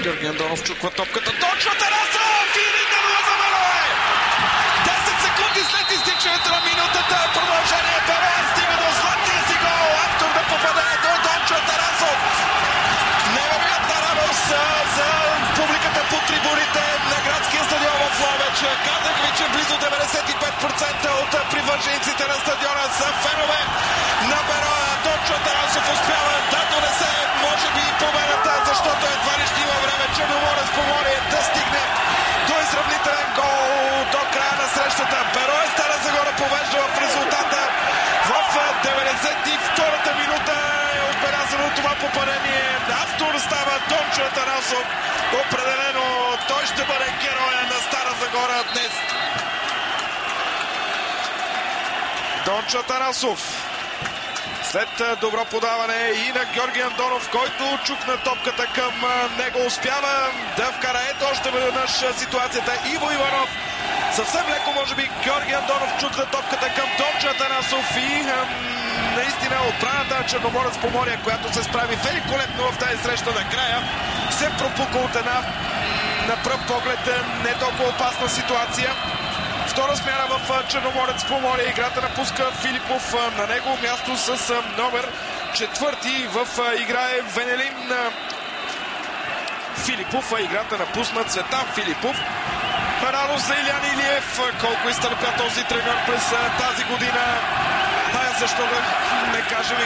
Георги Андонов чуква топката. Дончо Тарасов! И 1-0 за Берое! 10 секунди след изтичането на минутата. Продължение. Берое стига до златния си гол. Автор на попадението е Дончо Тарасов. Невероятна радост за публиката по трибуните на градския стадион в Ловеч. Казах ви, че близо 95% от привържениците на стадиона са фенове на Берое. Дончо Тарасов успява да донесе, може би, победата, защото едва ли ще има време Черноморец Поморие да стигне до изравнителен гол до края на срещата. Берое Стара Загора повежда в резултата. В 92-та минута е отбелязано това попадение. Автор става Дончо Тарасов. Определено той ще бъде героя на Стара Загора днес. Дончо Тарасов. След добро подаване и на Георги Андонов, който чукна топката към него, успява да вкара ето още веднъж ситуацията. Иво Иванов съвсем леко, може би, Георги Андонов чукна топката към Дончо Тарасов и наистина отбраната на Черноморец Поморие, която се справи великолепно в тази среща накрая, се пропука от една на пръв поглед не толкова опасна ситуация. Втора смяна в Черноморец Поморие. Играта напуска Филипов. На него място с номер 4 в игра е Венелин Филипов. Играта напусна Цветан Филипов. Радост за Илян Илиев. Колко изтърпя този треньор през тази година. Защо да не кажем